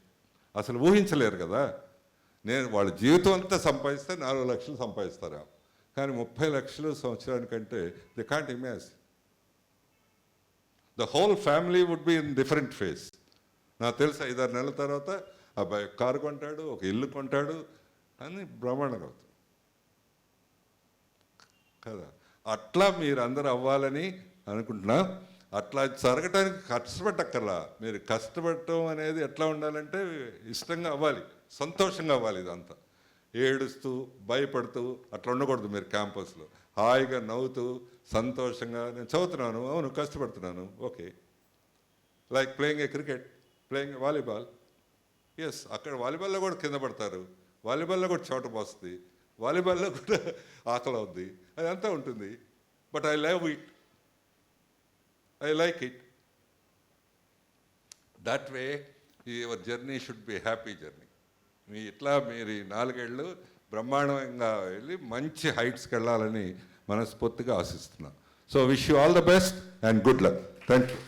అసలు ఊహించలేరు కదా. వాళ్ళ జీవితం అంతా సంపాదిస్తే 4 లక్షలు సంపాదిస్తారు, కానీ 30 లక్షలు సంవత్సరానికంటే they can't imagine. The whole family would be in different phase. నాకు తెలుసు 5-6 నెలల తర్వాత అబ్బాయి కారు కొంటాడు, ఒక ఇల్లు కొంటాడు అని బ్రహ్మాండంగా అవుతుంది కదా. అట్లా మీరు అందరూ అవ్వాలని అనుకుంటున్నా. అట్లా జరగటానికి కష్టపడక్కర్లా. మీరు కష్టపడటం అనేది ఎట్లా ఉండాలంటే, ఇష్టంగా అవ్వాలి, సంతోషంగా అవ్వాలి. ఇదంతా ఏడుస్తూ భయపడుతూ అట్లా ఉండకూడదు. మీరు క్యాంపస్లో హాయిగా నవ్వుతూ సంతోషంగా, నేను చదువుతున్నాను, అవును కష్టపడుతున్నాను, okay. Like playing a cricket, playing volleyball. Yes, అక్కడ వాలీబాల్లో కూడా కింద పడతారు, వాలీబాల్లో కూడా చోట పోస్తుంది, వాలీబాల్లో కూడా ఆకలి అవుద్ది, అదంతా ఉంటుంది. But I love it, I like it. That way your journey should be happy journey. మీరు 4 ఏళ్ళు బ్రహ్మాండంగా వెళ్ళి మంచి హైట్స్కి వెళ్ళాలని మనస్ఫూర్తిగా ఆశిస్తున్నాను. So wish you all the best and good luck. Thank you.